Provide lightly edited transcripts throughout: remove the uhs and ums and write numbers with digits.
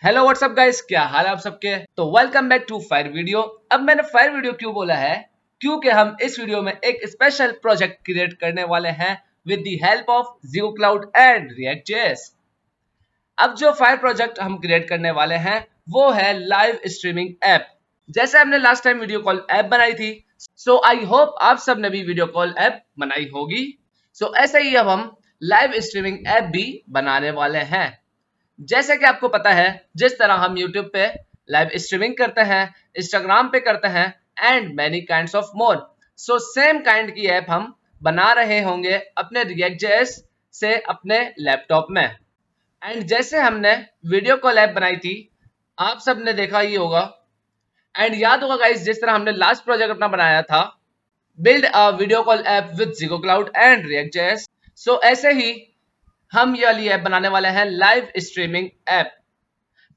Hello what's up guys, क्या हाल है आप सबके। तो welcome back to fire video. अब मैंने फायर वीडियो क्यों बोला है, क्योंकि हम इस वीडियो में एक स्पेशल प्रोजेक्ट क्रिएट करने वाले हैं with the help of Zego Cloud and React JS. अब जो फायर प्रोजेक्ट हम क्रिएट करने वाले हैं वो है लाइव स्ट्रीमिंग ऐप। जैसे हमने last time video call app बनाई थी, सो आई होप आप सब ने भी वीडियो कॉल ऐप बनाई होगी। सो ऐसे ही अब हम लाइव स्ट्रीमिंग ऐप भी बनाने वाले हैं। जैसे कि आपको पता है, जिस तरह हम YouTube पे लाइव स्ट्रीमिंग करते हैं, Instagram पे करते हैं and many kinds of more, so same kind की ऐप हम बना रहे होंगे अपने React.js से अपने लैपटॉप में। एंड जैसे हमने वीडियो कॉल ऐप बनाई थी, आप सब ने देखा ही होगा एंड याद होगा गाइस, जिस तरह हमने लास्ट प्रोजेक्ट अपना बनाया था, build a video call app with Zego Cloud and React.js। So ऐसे ही हम ये वाली ऐप बनाने वाले हैं, live streaming app.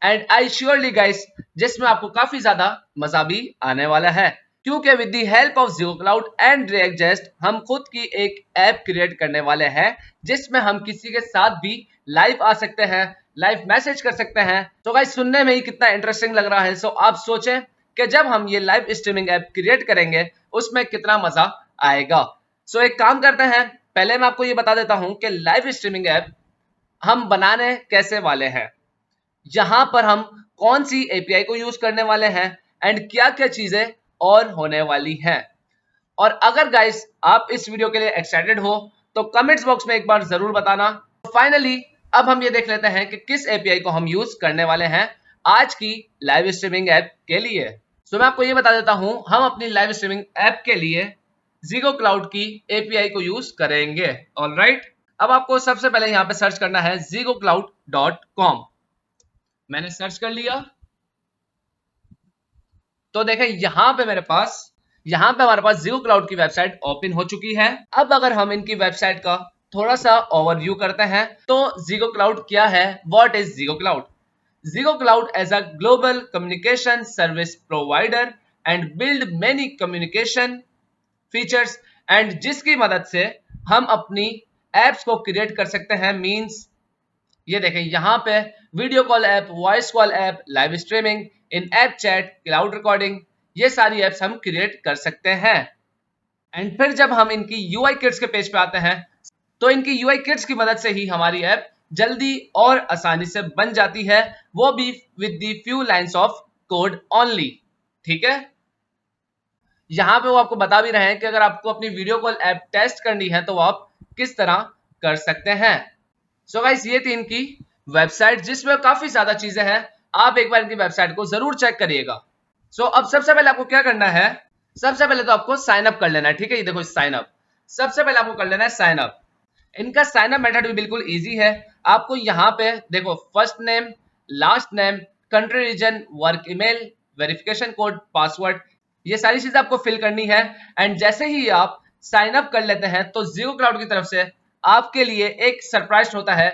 And I surely guys, जिसमें आपको काफी ज्यादा मजा भी आने वाला है, क्योंकि with the help of Zego Cloud and React.js हम खुद की एक ऐप क्रिएट करने वाले हैं जिसमें हम किसी के साथ भी लाइव आ सकते हैं, लाइव मैसेज कर सकते हैं। तो गाइस, सुनने में ही कितना इंटरेस्टिंग लग रहा है। सो आप सोचें कि जब हम ये लाइव स्ट्रीमिंग ऐप क्रिएट करेंगे उसमें कितना मजा आएगा। सो एक काम करते हैं, पहले मैं आपको ये बता देता हूं कि लाइव स्ट्रीमिंग ऐप हम बनाने कैसे वाले हैं, यहां पर हम कौन सी एपीआई को यूज करने वाले हैं एंड क्या क्या चीजें और होने वाली हैं। और अगर गाइस आप इस वीडियो के लिए एक्साइटेड हो तो कमेंट्स बॉक्स में एक बार जरूर बताना। फाइनली अब हम ये देख लेते हैं कि किस एपीआई को हम यूज करने वाले हैं आज की लाइव स्ट्रीमिंग ऐप के लिए। सो मैं आपको ये बता देता हूं, हम अपनी लाइव स्ट्रीमिंग ऐप के लिए जिगो क्लाउड की एपीआई को यूज करेंगे। ऑलराइट, अब आपको सबसे पहले यहां पे सर्च करना है zigocloud.com। मैंने सर्च कर लिया तो देखें यहां पे हमारे पास जिगो क्लाउड की वेबसाइट ओपन हो चुकी है। अब अगर हम इनकी वेबसाइट का थोड़ा सा ओवरव्यू करते हैं तो जिगो क्लाउड क्या है, what is Zego Cloud. Zego Cloud as a global communication service provider and build many communication features, and जिसकी मदद से हम अपनी एप्स को क्रिएट कर सकते हैं। मींस ये देखें यहाँ पे video call app, voice call app, live streaming, in app chat, cloud recording, ये सारी एप्स हम क्रिएट कर सकते हैं। एंड फिर जब हम इनकी यूआई किट्स के पेज पे आते हैं तो इनकी यूआई किट्स की मदद से ही हमारी ऐप जल्दी और आसानी से बन जाती है, वो भी with the few lines of code only. ठीक है, यहाँ पे वो आपको बता भी रहे हैं कि अगर आपको अपनी वीडियो कॉल ऐप टेस्ट करनी है तो वो आप किस तरह कर सकते हैं। सो गाइस, ये थी इनकी वेबसाइट जिसमें काफी ज्यादा चीजें हैं। आप एक बार इनकी वेबसाइट को जरूर चेक करिएगा। सो अब सबसे पहले आपको क्या करना है, सबसे पहले तो आपको साइन अप कर लेना है। ठीक है, ये देखो साइन अप, सबसे पहले आपको कर लेना है साइन अप। इनका साइन अप मेथड भी बिल्कुल इजी है। आपको यहाँ पे देखो first name, last name, country, region, work email, verification code, password, ये सारी चीजें आपको फिल करनी है। एंड जैसे ही आप साइन अप कर लेते हैं तो जिगो क्लाउड की तरफ से आपके लिए एक सरप्राइज होता है।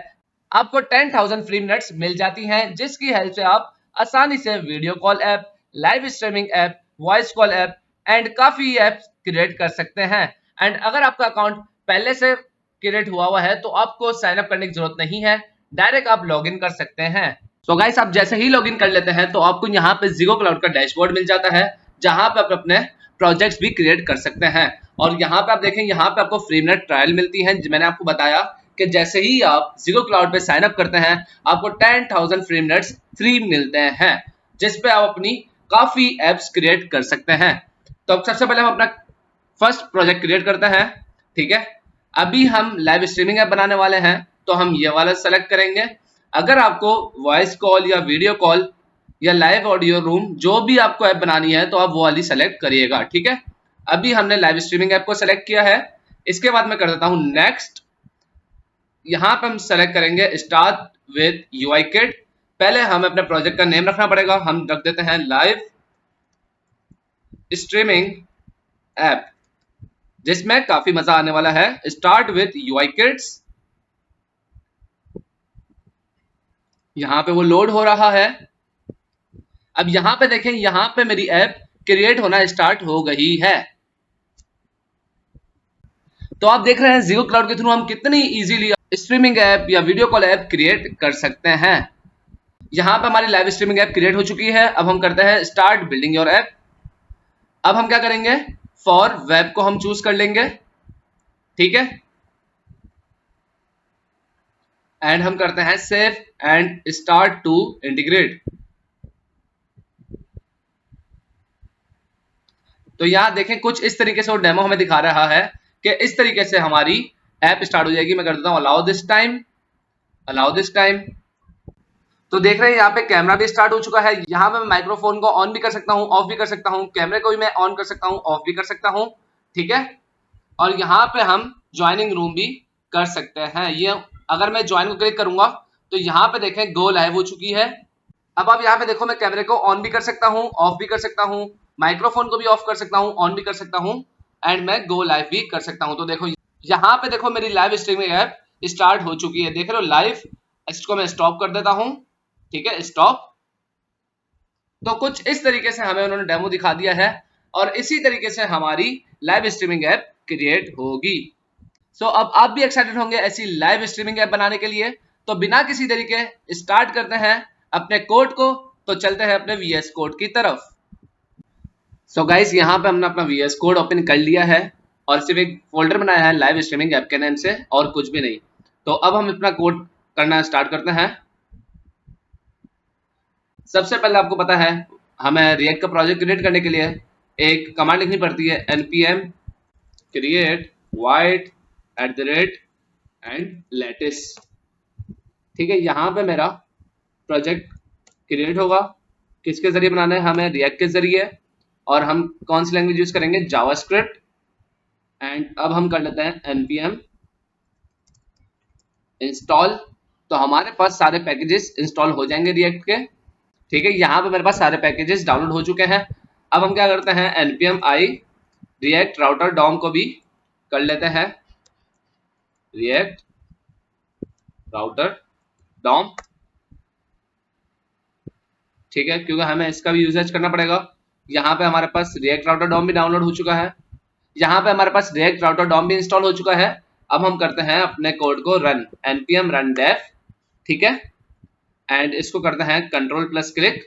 आपको 10,000 फ्री मिनट्स मिल जाती हैं जिसकी हेल्प से आप आसानी से video call app, live streaming app, voice call app and काफी ऐप्स क्रिएट कर सकते हैं। एंड अगर आपका अकाउंट पहले से क्रिएट हुआ है तो आपको साइन अप करने की जरूरत नहीं है, डायरेक्ट आप लॉग इन कर सकते हैं। तो गाइस, आप जैसे ही लॉग इन कर लेते हैं तो आपको यहाँ पे जिगो क्लाउड का डैशबोर्ड मिल जाता है जहां पे आप अपने प्रोजेक्ट्स भी क्रिएट कर सकते हैं। और यहाँ पे आप देखें, यहाँ पे आपको फ्री मिनट ट्रायल मिलती है। मैंने आपको बताया कि जैसे ही आप जिगो क्लाउड पे साइन अप करते हैं आपको 10,000 फ्री मिनट्स फ्री मिलते हैं जिसपे आप अपनी काफी एप्स क्रिएट कर सकते हैं। तो अब सबसे पहले हम अपना फर्स्ट प्रोजेक्ट क्रिएट करते हैं। ठीक है, अभी हम लाइव स्ट्रीमिंग ऐप बनाने वाले हैं तो हम ये वाला सेलेक्ट करेंगे। अगर आपको वॉइस कॉल या वीडियो कॉल या लाइव ऑडियो रूम जो भी आपको ऐप बनानी है तो आप वो वाली सेलेक्ट करिएगा। ठीक है, अभी हमने लाइव स्ट्रीमिंग ऐप को सेलेक्ट किया है। इसके बाद मैं कर देता हूं नेक्स्ट। यहां पे हम सेलेक्ट करेंगे स्टार्ट विद यूआई किट। पहले हमें अपने प्रोजेक्ट का नेम रखना पड़ेगा, हम रख देते हैं लाइव स्ट्रीमिंग ऐप, जिसमें काफी मजा आने वाला है। स्टार्ट विद यूआई किट्स, यहां पे वो लोड हो रहा है। अब यहां पे देखें, यहां पे मेरी ऐप क्रिएट होना स्टार्ट हो गई है। तो आप देख रहे हैं जिगो क्लाउड के थ्रू हम कितनी इजीली स्ट्रीमिंग ऐप या वीडियो कॉल ऐप क्रिएट कर सकते हैं। यहाँ पे हमारी लाइव स्ट्रीमिंग ऐप क्रिएट हो चुकी है। अब हम करते हैं स्टार्ट बिल्डिंग योर ऐप। अब हम क्या करेंगे, फॉर वेब को हम चूज कर लेंगे, ठीक है, एंड हम करते हैं save and start to integrate. तो यहाँ देखें कुछ इस तरीके से वो डेमो हमें दिखा रहा है कि इस तरीके से हमारी ऐप स्टार्ट हो जाएगी। मैं कर देता हूँ allow this time, allow this time. तो देख रहे हैं यहाँ पे कैमरा भी स्टार्ट हो चुका है। यहाँ पे मैं माइक्रोफोन को ऑन भी कर सकता हूँ, ऑफ भी कर सकता हूँ, कैमरे को भी मैं ऑन कर सकता हूँ, ऑफ भी कर सकता हूँ, ठीक है। और यहाँ पे हम ज्वाइनिंग रूम भी कर सकते हैं। ये अगर मैं ज्वाइन को क्लिक करूंगा तो यहाँ पे देखें गो लाइव हो चुकी है। अब आप यहाँ पे देखो मैं कैमरे को ऑन भी कर सकता हूँ, ऑफ भी कर सकता हूँ, माइक्रोफोन को भी ऑफ कर सकता हूँ, ऑन भी कर सकता हूँ, एंड मैं गो लाइव भी कर सकता हूँ। तो देखो यहाँ पे देखो मेरी लाइव स्ट्रीमिंग ऐप स्टार्ट हो चुकी है, देख रहे हो लाइव। इसको मैं स्टॉप कर देता हूँ, ठीक है, स्टॉप। तो कुछ इस तरीके से हमें उन्होंने डेमो दिखा दिया है और इसी तरीके से हमारी लाइव स्ट्रीमिंग ऐप क्रिएट होगी। सो अब आप भी एक्साइटेड होंगे ऐसी लाइव स्ट्रीमिंग ऐप बनाने के लिए। तो बिना किसी तरीके स्टार्ट करते हैं अपने कोड को, तो चलते हैं अपने VS कोड की तरफ। सो गाइस यहाँ पे हमने अपना VS कोड ओपन कर लिया है और सिर्फ एक फोल्डर बनाया है लाइव स्ट्रीमिंग ऐप के नाम से, और कुछ भी नहीं। तो अब हम अपना कोड करना स्टार्ट करते हैं। सबसे पहले आपको पता है हमें रिएक्ट का प्रोजेक्ट क्रिएट करने के लिए एक कमांड लिखनी पड़ती है, npm create void and latest, ठीक है। यहाँ पे मेरा प्रोजेक्ट क्रिएट होगा। किसके जरिए बनाना है, हमें रिएक्ट के जरिए, और हम कौन सी लैंग्वेज यूज करेंगे, जावास्क्रिप्ट। एंड अब हम कर लेते हैं npm इंस्टॉल। तो हमारे पास सारे पैकेजेस इंस्टॉल हो जाएंगे रिएक्ट के, ठीक है। यहाँ पे मेरे पास सारे पैकेजेस डाउनलोड हो चुके हैं। अब हम क्या करते हैं, npm i react router DOM को भी कर लेते हैं, रिएक्ट राउटर डॉम, ठीक है, क्योंकि हमें इसका भी यूजेज करना पड़ेगा। यहाँ पे हमारे पास रिएक्ट राउटर डॉम भी डाउनलोड हो चुका है। यहाँ पे हमारे पास रिएक्ट राउटर डॉम भी इंस्टॉल हो चुका है। अब हम करते हैं अपने कोड को रन, npm run dev, ठीक है, एंड इसको करते हैं कंट्रोल प्लस क्लिक।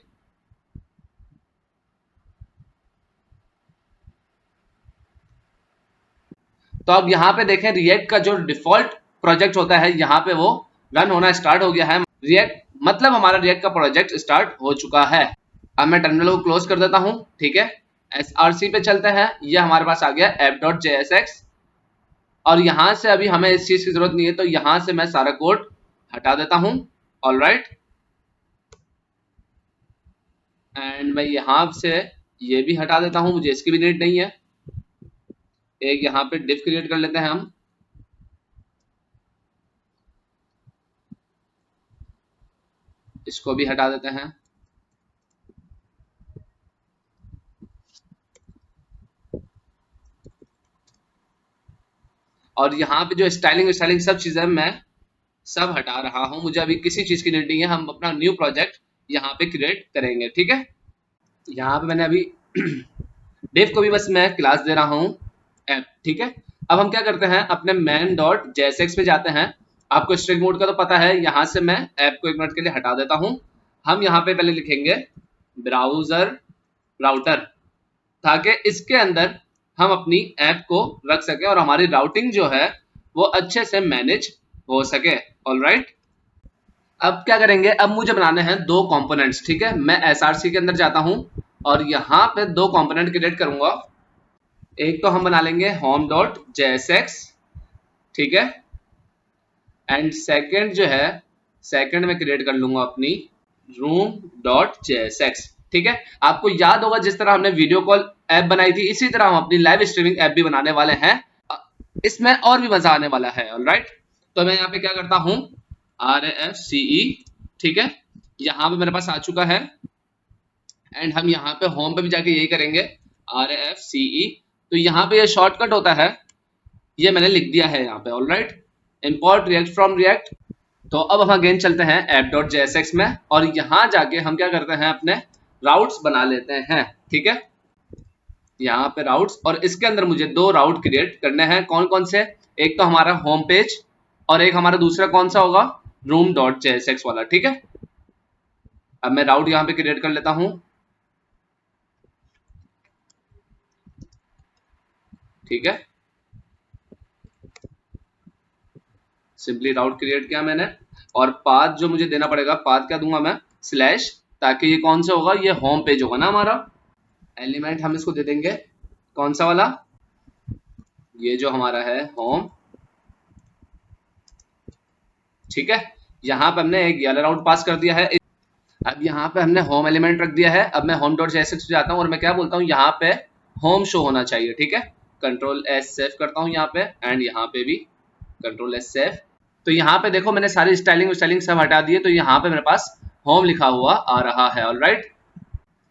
तो अब यहाँ पे देखें रिएक्ट का जो डिफॉल्ट प्रोजेक्ट होता है यहाँ पे वो रन होना स्टार्ट हो गया है। रिएक्ट मतलब हमारा रिएक्ट का प्रोजेक्ट स्टार्ट हो चुका है। अब मैं टर्मिनल को क्लोज कर देता हूँ, ठीक है। src पे चलते हैं। ये हमारे पास आ गया app.jsx, और यहाँ से अभी हमें इस चीज की जरूरत नहीं है, तो यहाँ से मैं सारा कोड हटा देता हूँ। ऑलराइट, एंड मैं यहाँ से ये भी हटा देता हूँ, मुझे इसकी भी नीड नहीं है। एक यहाँ पे डिफ क्रिएट कर लेते हैं हम, इसको भी हटा देते हैं। और यहाँ पे जो स्टाइलिंग सब चीजें मैं सब हटा रहा हूँ, मुझे अभी किसी चीज की नीड नहीं है। हम अपना न्यू प्रोजेक्ट यहाँ पे क्रिएट करेंगे, ठीक है। यहाँ पे मैंने अभी डिफ को भी बस मैं क्लास दे रहा हूँ ऐप, ठीक है। अब हम क्या करते हैं, अपने main.jsx पे जाते हैं। आपको स्ट्रिंग मोड का तो पता है, यहाँ से मैं ऐप को एक मिनट के लिए हटा देता हूँ। हम यहाँ पे पहले लिखेंगे ब्राउजर राउटर, ताकि इसके अंदर हम अपनी ऐप को रख सके और हमारी राउटिंग जो है वो अच्छे से मैनेज हो सके। ऑलराइट, अब क्या करेंगे, अब मुझे बनाने हैं दो कंपोनेंट्स, ठीक है। मैं src के अंदर जाता हूं और यहाँ पे दो कंपोनेंट क्रिएट करूंगा। एक तो हम बना लेंगे home.jsx, ठीक है, एंड सेकंड जो है, सेकंड में क्रिएट कर लूंगा अपनी room.jsx, ठीक है। आपको याद होगा जिस तरह हमने वीडियो कॉल ऐप बनाई थी, इसी तरह हम अपनी लाइव स्ट्रीमिंग ऐप भी बनाने वाले हैं। इसमें और भी मजा आने वाला है। ऑलराइट, तो मैं यहाँ पे क्या करता हूँ, RFCE, ठीक है, यहाँ पे मेरे पास आ चुका है। एंड हम यहाँ पे होम पे भी जाके यही करेंगे, RFCE। तो यहाँ पे ये शॉर्टकट होता है, ये मैंने लिख दिया है यहाँ पे। Alright, import react from react. तो अब हम अगेन चलते हैं app.jsx में, और यहाँ जाके हम क्या करते हैं, अपने राउट्स बना लेते हैं, ठीक है। यहाँ पे राउट्स, और इसके अंदर मुझे दो राउट क्रिएट करने हैं। कौन कौन से, एक तो हमारा होम पेज और एक हमारा दूसरा कौन सा होगा, room.jsx वाला, ठीक है। अब मैं राउट यहाँ पे क्रिएट कर लेता हूँ, ठीक है। सिंपली राउट क्रिएट किया मैंने, और पाथ जो मुझे देना पड़ेगा, पाथ क्या दूंगा मैं, स्लैश, ताकि ये कौन सा होगा, ये होम पेज होगा ना हमारा। एलिमेंट हम इसको दे देंगे कौन सा वाला, ये जो हमारा है होम, ठीक है। यहाँ पे हमने एक YAML राउट पास कर दिया है। अब यहाँ पे हमने होम एलिमेंट रख दिया है। अब मैं home डॉट JSX पे जाता हूँ और मैं क्या बोलता हूँ, यहाँ पे होम शो होना चाहिए, ठीक है। कंट्रोल एस सेव करता हूँ यहाँ पे, एंड यहाँ पे भी कंट्रोल एस सेव। तो यहाँ पे देखो मैंने सारी स्टाइलिंग सब हटा दिए, तो यहाँ पे मेरे पास होम लिखा हुआ आ रहा है। ऑलराइट,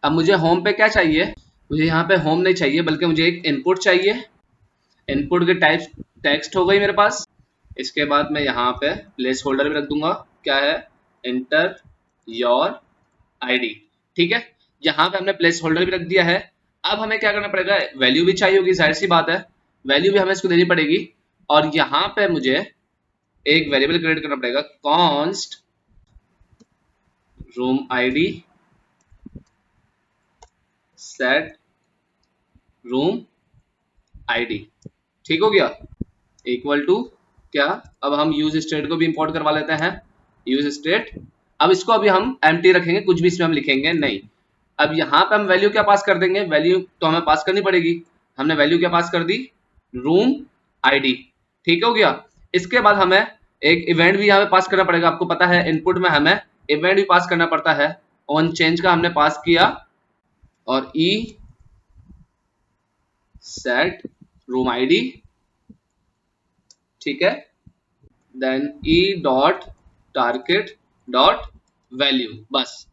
अब मुझे होम पे क्या चाहिए, मुझे यहाँ पे होम नहीं चाहिए, बल्कि मुझे एक इनपुट चाहिए। इनपुट के टाइप टेक्स्ट हो गई मेरे पास। इसके बाद मैं यहाँ पे प्लेस होल्डर भी रख दूंगा, क्या है, एंटर योर आईडी, ठीक है। यहाँ पे हमने प्लेस होल्डर भी रख दिया है। अब हमें क्या करना पड़ेगा, वैल्यू भी चाहिए होगी, जाहिर सी बात है, वैल्यू भी हमें इसको देनी पड़ेगी। और यहाँ पे मुझे एक वेरिएबल क्रिएट करना पड़ेगा, const room ID set room ID, ठीक हो गया, इक्वल टू क्या, अब हम यूज स्टेट को भी इंपोर्ट करवा लेते हैं, यूज स्टेट। अब इसको अभी हम एम्प्टी रखेंगे, कुछ भी इसमें हम लिखेंगे नहीं। अब यहाँ पे हम वैल्यू क्या पास कर देंगे, वैल्यू तो हमें पास करनी पड़ेगी। हमने वैल्यू क्या पास कर दी, रूम आईडी, ठीक हो गया। इसके बाद हमें एक इवेंट भी यहाँ पे पास करना पड़ेगा। आपको पता है इनपुट में हमें इवेंट भी पास करना पड़ता है। ऑन चेंज का हमने पास किया, और ई सेट रूम आईडी, ठीक है, then e dot target dot value, बस।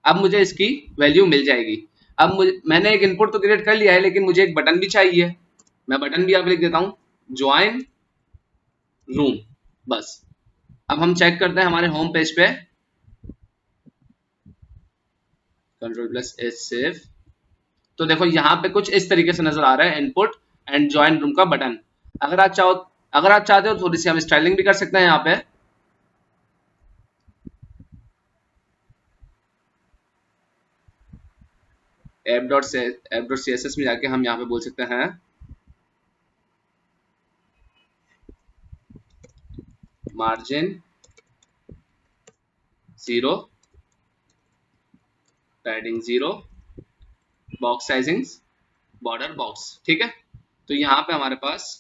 अब मुझे इसकी वैल्यू मिल जाएगी। अब मैंने एक इनपुट तो क्रिएट कर लिया है, लेकिन मुझे एक बटन भी चाहिए। मैं बटन भी यहाँ पे लिख देता हूँ, ज्वाइन रूम, बस। अब हम चेक करते हैं हमारे होम पेज पे, कंट्रोल प्लस एस सेव। तो देखो यहाँ पे कुछ इस तरीके से नजर आ रहा है, इनपुट एंड ज्वाइन रूम का बटन। अगर आप चाहते हो थोड़ी सी हम स्टाइलिंग भी कर सकते हैं यहाँ पे। ऐप डॉट CSS में जाके हम यहाँ पे बोल सकते हैं margin 0, padding 0, box sizing border box, ठीक है। तो यहाँ पे हमारे पास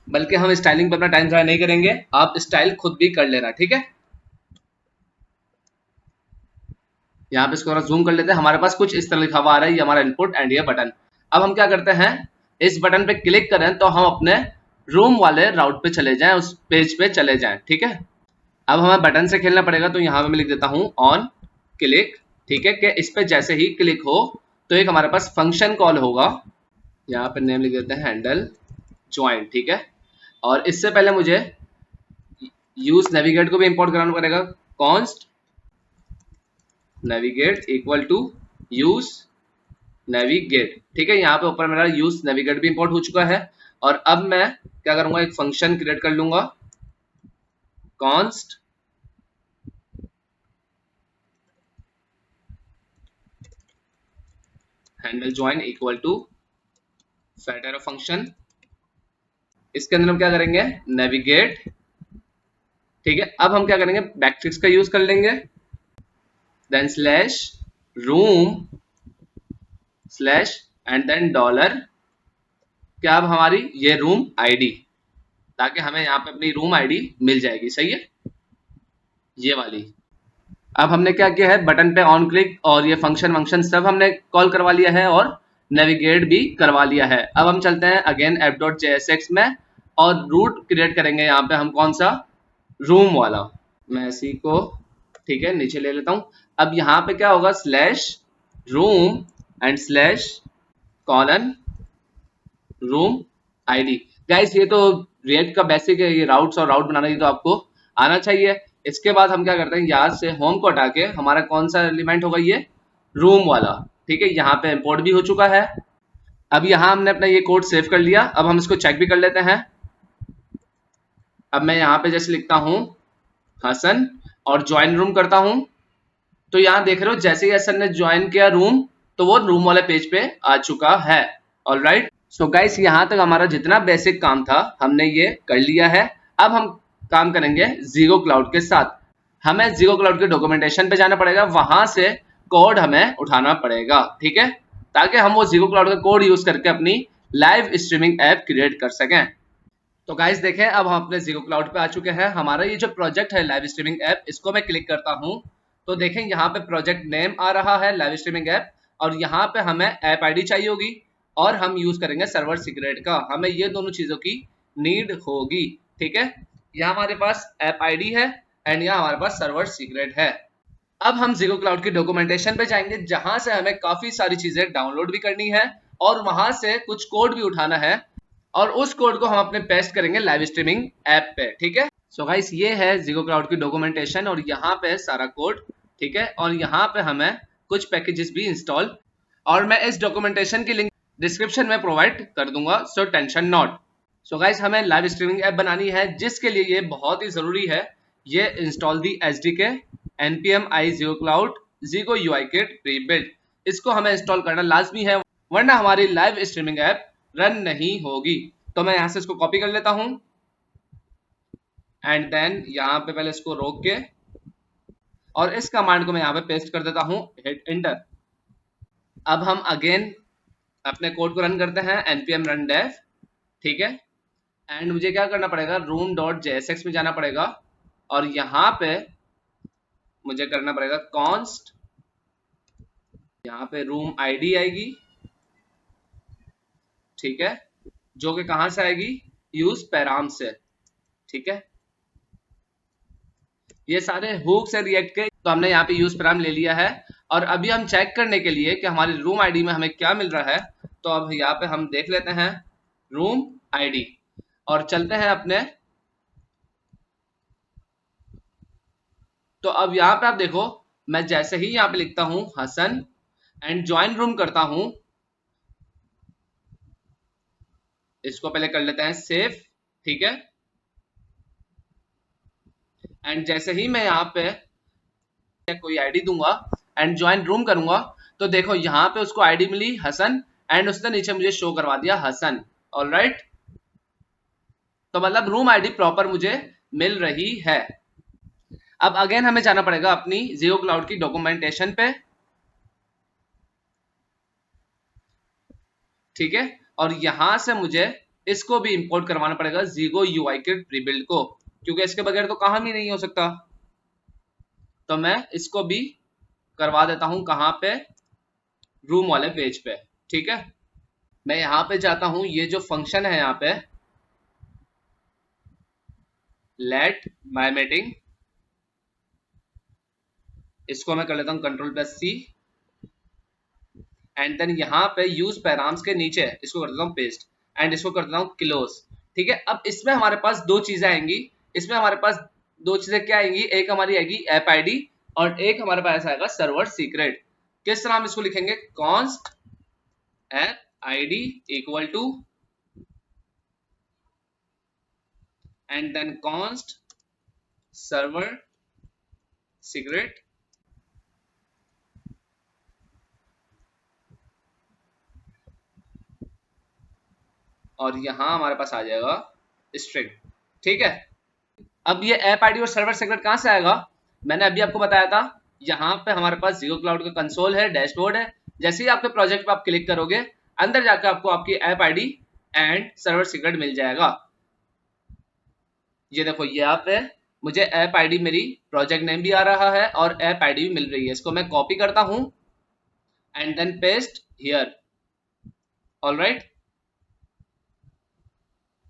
बल्कि हम स्टाइलिंग पे अपना टाइम ज़ाया नहीं करेंगे, आप स्टाइल खुद भी कर लेना, ठीक है। यहाँ पे इसको थोड़ा जूम कर लेते हैं। हमारे पास कुछ इस तरह लिखा हुआ आ रहा है, ये हमारा इनपुट एंड ये बटन। अब हम क्या करते हैं, इस बटन पे क्लिक करें तो हम अपने रूम वाले राउट पे चले जाएं, उस पेज पे चले जाएं, ठीक है। अब हमें बटन से खेलना पड़ेगा, तो यहाँ पे मैं लिख देता हूँ ऑन क्लिक, ठीक है, कि इस पे जैसे ही क्लिक हो तो एक हमारे पास फंक्शन कॉल होगा। यहाँ पे नेम लिख देते हैं हैंडल ज्वाइन, ठीक है। और इससे पहले मुझे यूज नेविगेट को भी इंपोर्ट कराना पड़ेगा, const navigate equal to use navigate, ठीक है। यहाँ पे ऊपर मेरा यूज नेविगेट भी इंपोर्ट हो चुका है। और अब मैं क्या करूंगा, एक फंक्शन क्रिएट कर लूंगा, const handle join equal to set arrow function. इसके अंदर हम क्या करेंगे, नेविगेट, ठीक है। अब हम क्या करेंगे, बैकट्रिक्स का यूज कर लेंगे, then slash room slash and then dollar, क्या अब हमारी ये रूम आईडी, ताकि हमें यहाँ पे अपनी रूम आईडी मिल जाएगी, सही है, ये वाली। अब हमने क्या किया है, बटन पे ऑन क्लिक और ये फंक्शन सब हमने कॉल करवा लिया है, और नेविगेट भी करवा लिया है। अब हम चलते हैं अगेन app.jsx में और रूट क्रिएट करेंगे यहाँ पे हम कौन सा, रूम वाला। मैं इसी को ठीक है नीचे ले लेता हूं। अब यहाँ पे क्या होगा, slash room and slash colon room ID. Guys ये तो रिएक्ट का बेसिक है, ये राउट्स और राउट बनाना ये तो आपको आना चाहिए। इसके बाद हम क्या करते हैं, यहाँ से होम को हटा के हमारा कौन सा एलिमेंट होगा, ये रूम वाला। ठीक है, यहाँ पे इंपोर्ट भी हो चुका है। अब यहाँ हमने अपना ये कोड सेव कर लिया। अब हम इसको चेक भी कर लेते हैं। अब मैं यहाँ पे जैसे लिखता हूँ हसन और ज्वाइन रूम करता हूँ, तो यहाँ देख रहे हो जैसे ही हसन ने ज्वाइन किया रूम, तो वो रूम वाले पेज पे आ चुका है। ऑलराइट, सो गाइस यहाँ तक हमारा जितना बेसिक काम था हमने ये कर लिया है। अब हम काम करेंगे ज़ीगो क्लाउड के साथ। हमें ज़ीगो क्लाउड के डॉक्यूमेंटेशन पे जाना पड़ेगा, वहां से कोड हमें उठाना पड़ेगा। ठीक है, ताकि हम वो ज़ीगो क्लाउड का कोड यूज करके अपनी लाइव स्ट्रीमिंग ऐप क्रिएट कर सकें। तो गाइस देखें, अब हम अपने ज़ीगो क्लाउड पे आ चुके हैं। हमारा ये जो प्रोजेक्ट है लाइव स्ट्रीमिंग ऐप, इसको मैं क्लिक करता हूँ तो देखें यहाँ पे प्रोजेक्ट नेम आ रहा है लाइव स्ट्रीमिंग ऐप, और यहाँ पे हमें ऐप आईडी चाहिए होगी और हम यूज करेंगे सर्वर सीक्रेट का। हमें ये दोनों चीजों की नीड होगी। ठीक है, यहाँ हमारे पास ऐप आईडी है एंड यहाँ हमारे पास सर्वर सीक्रेट है। अब हम ज़ीगो क्लाउड की डॉक्यूमेंटेशन पे जाएंगे, जहां से हमें काफी सारी चीजें डाउनलोड भी करनी है और वहां से कुछ कोड भी उठाना है, और उस कोड को हम अपने पेस्ट करेंगे लाइव स्ट्रीमिंग ऐप पे। ठीक है, सो गाइस ये है ज़ीगो क्लाउड की डॉक्यूमेंटेशन और यहाँ पे सारा कोड। ठीक है, और यहाँ पे हमें कुछ पैकेजेस भी इंस्टॉल, और मैं इस डॉक्यूमेंटेशन की लिंक डिस्क्रिप्शन में प्रोवाइड कर दूंगा, so tension not. So guys हमें लाइव स्ट्रीमिंग ऐप बनानी है, जिसके लिए ये बहुत ही जरूरी है, ये install the SDK npm i Zego Cloud Zego UI kit pre built. इसको हमें इंस्टॉल करना लाजमी है, वरना हमारी लाइव स्ट्रीमिंग ऐप रन नहीं होगी। तो मैं यहां से इसको कॉपी कर लेता हूं एंड देन यहाँ पे पहले इसको रोक के और इस कमांड को मैं यहाँ पे पेस्ट कर देता हूं, हिट एंटर। अब हम अगेन अपने कोड को रन करते हैं npm run dev। ठीक है, एंड मुझे क्या करना पड़ेगा, room.jsx में जाना पड़ेगा और यहाँ पे मुझे करना पड़ेगा const, यहाँ पे रूम आईडी आएगी। ठीक है, जो कि कहां से आएगी, यूज पैराम से। ठीक है, ये सारे हुक से रिएक्ट के, तो हमने यहाँ पे यूज पैराम ले लिया है। और अभी हम चेक करने के लिए कि हमारी रूम आईडी में हमें क्या मिल रहा है, तो अब यहाँ पे हम देख लेते हैं रूम आईडी और चलते हैं अपने। तो अब यहाँ पे आप देखो, मैं जैसे ही यहाँ पे लिखता हूं हसन एंड ज्वाइन रूम करता हूं, इसको पहले कर लेते हैं सेव। ठीक है, एंड जैसे ही मैं यहाँ पे कोई आईडी दूंगा एंड ज्वाइन रूम करूंगा, तो देखो यहाँ पे उसको आईडी मिली हसन एंड उसने नीचे मुझे शो करवा दिया हसन। ऑलराइट, तो मतलब रूम आईडी प्रॉपर मुझे मिल रही है। अब अगेन हमें जाना पड़ेगा अपनी ज़ीगो क्लाउड की डॉक्यूमेंटेशन पे। ठीक है, और यहां से मुझे इसको भी इंपोर्ट करवाना पड़ेगा ज़ीगो UI किट प्रीबिल्ड को, क्योंकि इसके बगैर तो काम ही नहीं हो सकता। तो मैं इसको भी करवा देता हूं कहां पे, रूम वाले पेज पे। ठीक है, मैं यहां पे जाता हूं, ये जो फंक्शन है यहाँ पे लेट माय मीटिंग, इसको मैं कर लेता हूं Ctrl+C एंड देन यहाँ पे यूज पैराम्स के नीचे इसको कर देता हूँ पेस्ट एंड इसको कर देता हूँ क्लोज। ठीक है, अब इसमें हमारे पास दो चीजें आएंगी। इसमें हमारे पास दो चीजें क्या आएंगी, एक हमारी आएगी ऐप आईडी और एक हमारे पास आएगा सर्वर सीक्रेट। किस तरह हम इसको लिखेंगे, const app ID equal to and then const server secret, और यहां हमारे पास आ जाएगा स्ट्रिंग। ठीक है, अब ये ऐप आईडी और सर्वर सीक्रेट कहां से आएगा, मैंने अभी आपको बताया था, यहाँ पे हमारे पास ज़ीगो क्लाउड का कंसोल है, डैशबोर्ड है। जैसे ही आपके प्रोजेक्ट पे आप क्लिक करोगे, अंदर जाकर आपको आपकी app ID and server secret मिल जाएगा। ये देखो यहाँ पे मुझे ऐप आईडी, मेरी प्रोजेक्ट नेम भी आ रहा है और ऐप आईडी भी मिल रही है। इसको मैं कॉपी करता हूं and then paste here. Alright,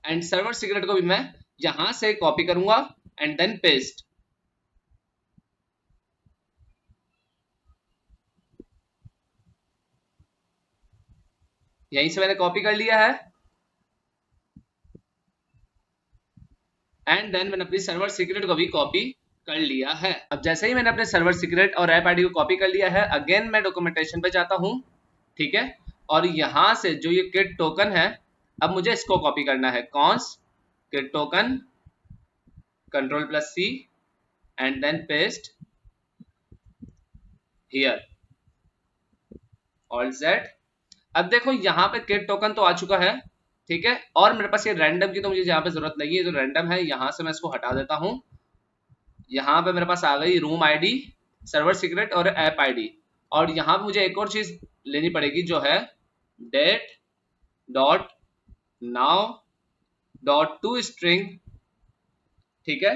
and server secret को भी मैं यहां से कॉपी करूंगा एंड देन पेस्ट। यहीं से मैंने कॉपी कर लिया है एंड देन मैंने अपनी सर्वर सीक्रेट को भी कॉपी कर लिया है। अब जैसे ही मैंने अपने सर्वर सीक्रेट और ऐप आईडी को कॉपी कर लिया है, अगेन मैं डॉक्यूमेंटेशन पे जाता हूं, ठीक है, और यहां से जो ये किट टोकन है, अब मुझे इसको कॉपी करना है। Const kit token, control plus C and then paste here, alt Z. अब देखो यहाँ पे किट टोकन तो आ चुका है, ठीक है, और मेरे पास ये रैंडम की तो मुझे यहाँ पे जरूरत नहीं है, जो रैंडम है यहाँ से मैं इसको हटा देता हूँ। यहाँ पे मेरे पास आ गई रूम आईडी, सर्वर सीक्रेट और ऐप आईडी, और यहाँ पे मुझे एक और चीज लेनी पड़ेगी जो है date dot now dot to string, ठीक है,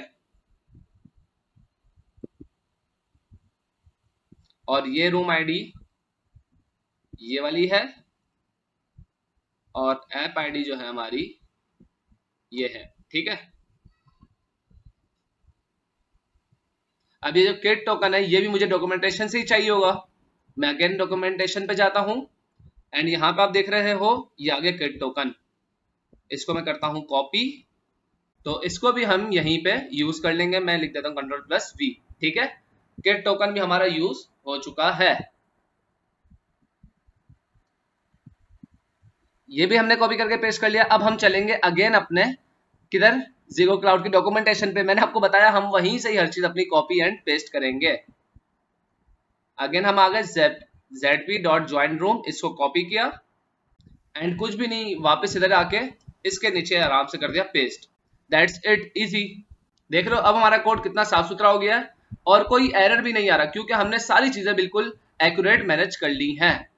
और ये रूम आईडी ये वाली है, और ऐप आईडी जो है हमारी ये है, ठीक है। अब ये जो किट टोकन है ये भी मुझे डॉक्यूमेंटेशन से ही चाहिए होगा। मैं अगेन डॉक्यूमेंटेशन पे जाता हूं एंड यहाँ पे आप देख रहे हो ये आगे किट टोकन, इसको मैं करता हूं कॉपी, तो इसको भी हम यहीं पे यूज कर लेंगे। मैं लिख देता हूं कंट्रोल प्लस वी, ठीक है, किट टोकन भी हमारा यूज हो चुका है। ये भी हमने कॉपी करके पेस्ट कर लिया। अब हम चलेंगे अगेन अपने किधर, ज़ीगो क्लाउड की डॉक्यूमेंटेशन पे। मैंने आपको बताया हम वहीं से ही हर चीज अपनी कॉपी एंड पेस्ट करेंगे। अगेन हम आ गए zpjoin room, इसको कॉपी किया एंड कुछ भी नहीं, वापस इधर आके इसके नीचे आराम से कर दिया पेस्ट। That's it, easy. देख रहे हो अब हमारा कोड कितना साफ सुथरा हो गया है और कोई एरर भी नहीं आ रहा, क्योंकि हमने सारी चीजें बिल्कुल एक्यूरेट मैनेज कर ली हैं।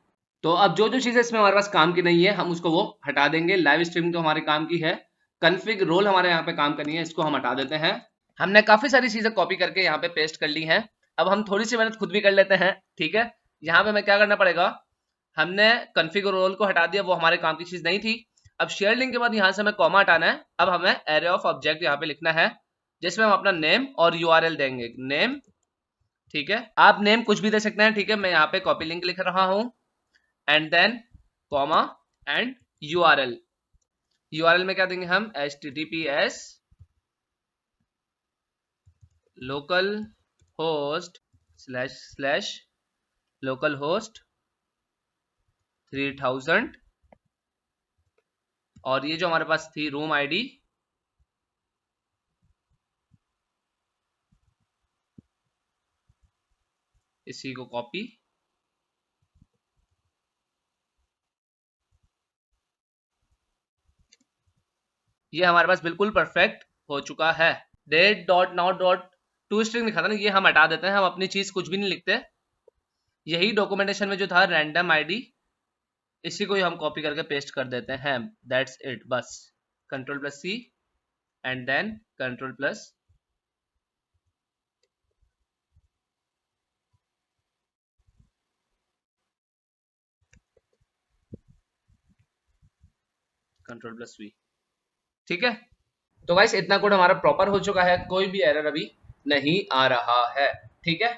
तो अब जो जो चीजें इसमें हमारे पास काम की नहीं है हम उसको वो हटा देंगे। लाइव स्ट्रीमिंग तो हमारे काम की है, कन्फिग रोल हमारे यहाँ पे काम करनी है, इसको हम हटा देते हैं। हमने काफी सारी चीजें कॉपी करके यहाँ पे पेस्ट कर ली हैं। अब हम थोड़ी सी मेहनत खुद भी कर लेते हैं, ठीक है। यहाँ पे हमें क्या करना पड़ेगा, हमने कन्फिग रोल को हटा दिया, वो हमारे काम की चीज नहीं थी। अब शेयर लिंक के बाद यहाँ से हमें कॉमा हटाना है। अब हमें एरे ऑफ ऑब्जेक्ट यहाँ पे लिखना है, जिसमें हम अपना नेम और यूआरएल देंगे। नेम, ठीक है, आप नेम कुछ भी दे सकते हैं, ठीक है। मैं यहाँ पे कॉपी लिंक लिख रहा हूँ and then comma and URL. URL में क्या देंगे हम, https local host / local host 3000, और ये जो हमारे पास थी रूम आईडी, इसी को कॉपी, ये हमारे पास बिल्कुल परफेक्ट हो चुका है। Date dot now dot to string लिखा था ना, ये हम हटा देते हैं, हम अपनी चीज कुछ भी नहीं लिखते। यही डॉक्यूमेंटेशन में जो था रैंडम आईडी, इसी को ही हम कॉपी करके पेस्ट कर देते हैं। दैट्स इट, बस control plus C and then control plus V, ठीक है। तो गाइस इतना कोड हमारा प्रॉपर हो चुका है, कोई भी एरर अभी नहीं आ रहा है, ठीक है।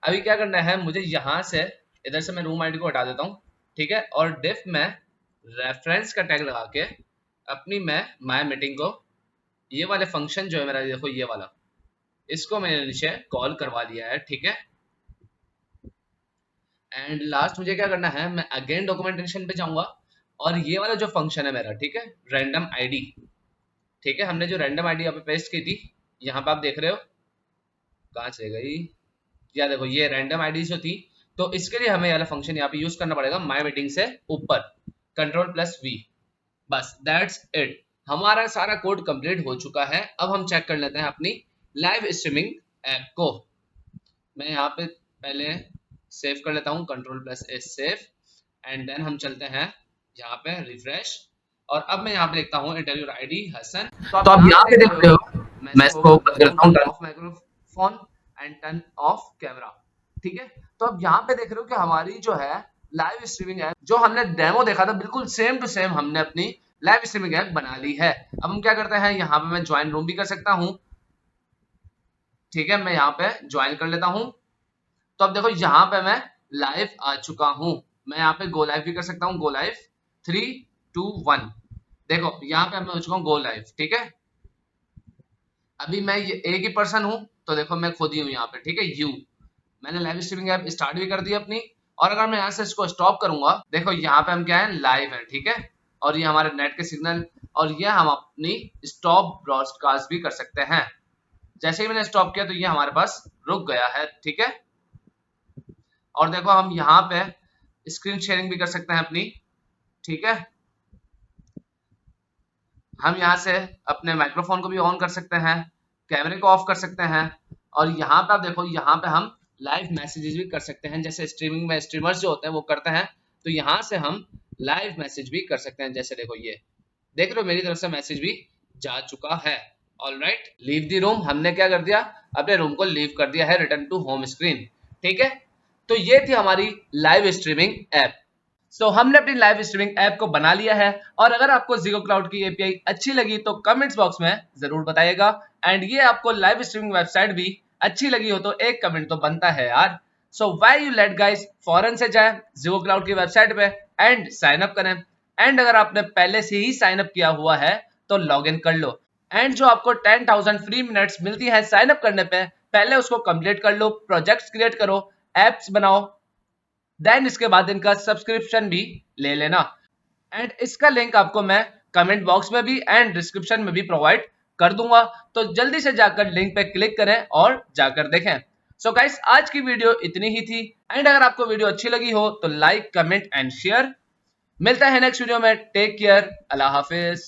अभी क्या करना है, मुझे यहाँ से इधर से मैं रूम आईडी को हटा देता हूँ, ठीक है, और डिफ में रेफरेंस का टैग लगा के अपनी मैं माय मीटिंग को, ये वाले फंक्शन जो है मेरा, देखो ये वाला, इसको मैंने नीचे कॉल करवा लिया है, ठीक है। एंड लास्ट मुझे क्या करना है, मैं अगेन डॉक्यूमेंटेशन पे जाऊंगा और ये वाला जो फंक्शन है मेरा, ठीक है, रैंडम आईडी, ठीक है, हमने जो रैंडम आईडी यहाँ पे पेस्ट की थी, यहाँ पे आप देख रहे हो, कहाँ चले गई, या देखो ये रैंडम आईडी जो थी, तो इसके लिए हमें वाला फंक्शन यहाँ पे यूज करना पड़ेगा माय मीटिंग से ऊपर, कंट्रोल प्लस वी, बस दैट्स इट। हमारा सारा कोड कंप्लीट हो चुका है। अब हम चेक कर लेते हैं अपनी लाइव स्ट्रीमिंग ऐप को। मैं यहाँ पे पहले सेव कर लेता हूँ, control plus S save, and then हम चलते हैं यहाँ पे रिफ्रेश, और अब मैं यहाँ पे लिखता हूँ इंटर योर आईडी हसन। तो आप यहाँ पे देख रहे हो, मैं इसको बंद करता हूँ, turn off microphone and turn off camera, ठीक है। तो अब यहाँ पे देख रहे हो कि हमारी जो है लाइव स्ट्रीमिंग ऐप जो हमने डेमो देखा था बिल्कुल सेम टू सेम हमने अपनी लाइव स्ट्रीमिंग ऐप बना ली है। अब हम क्या करते हैं, यहाँ पे मैं ज्वाइन रूम भी कर सकता हूँ। ठीक है, मैं यहाँ पे ज्वाइन कर लेता हूँ। तो अब देखो यहाँ पे मैं लाइव आ चुका हूँ। मैं यहाँ पे गो लाइव भी कर सकता हूँ। Go live 3 2 1। देखो यहाँ पे मैं हो चुका हूँ गो लाइव। ठीक है, अभी मैं ये एक ही पर्सन हूँ, तो देखो मैं खुद ही हूँ यहाँ पे। ठीक है, यू मैंने लाइव स्ट्रीमिंग ऐप स्टार्ट भी कर दी अपनी। और अगर मैं यहाँ से इसको स्टॉप करूंगा, देखो यहाँ पे हम क्या है, लाइव है। ठीक है, और ये हमारे नेट के सिग्नल, और ये हम अपनी स्टॉप ब्रॉडकास्ट भी कर सकते हैं। जैसे ही मैंने स्टॉप किया तो ये हमारे पास रुक गया है। ठीक है, और देखो हम यहाँ पे स्क्रीन शेयरिंग भी कर सकते हैं अपनी। ठीक है, हम यहाँ से अपने माइक्रोफोन को भी ऑन कर सकते हैं, कैमरे को ऑफ कर सकते हैं। और यहाँ पे आप देखो, यहाँ पे हम लाइव मैसेजेस भी कर सकते हैं, जैसे स्ट्रीमिंग में स्ट्रीमर्स जो होते हैं वो करते हैं। तो यहाँ से हम लाइव मैसेज भी कर सकते हैं। जैसे देखो ये देख रहे हो, मेरी तरफ से मैसेज भी जा चुका है। ऑलराइट, लीव द रूम, हमने क्या कर दिया, अपने रूम को लीव कर दिया है, रिटर्न टू होम स्क्रीन। ठीक है, तो ये थी हमारी लाइव स्ट्रीमिंग ऐप। हमने अपनी लाइव स्ट्रीमिंग ऐप को बना लिया है। और अगर आपको ज़ीगो क्लाउड की एपीआई अच्छी लगी तो कमेंट्स बॉक्स में जरूर बताइएगा। एंड ये आपको लाइव स्ट्रीमिंग वेबसाइट भी अच्छी लगी हो तो एक कमेंट तो बनता है यार। व्हाई यू लेट गाइस, फॉरन से जाए ज़ीगो क्लाउड की वेबसाइट पे एंड साइन अप करें। एंड अगर आपने पहले से ही साइन अप किया हुआ है तो लॉग इन कर लो। एंड जो आपको 10,000 फ्री मिनट्स मिलती है साइन अप करने पे, पहले उसको कंप्लीट कर लो, प्रोजेक्ट्स क्रिएट करो, एप्स बनाओ, देन इसके बाद इनका सब्सक्रिप्शन भी ले लेना। एंड इसका लिंक आपको मैं कमेंट बॉक्स में भी एंड डिस्क्रिप्शन में भी प्रोवाइड कर दूंगा। तो जल्दी से जाकर लिंक पे क्लिक करें और जाकर देखें। गाइस, आज की वीडियो इतनी ही थी। एंड अगर आपको वीडियो अच्छी लगी हो तो लाइक, कमेंट एंड शेयर। मिलता है नेक्स्ट वीडियो में। टेक केयर, अल्लाह हाफिज।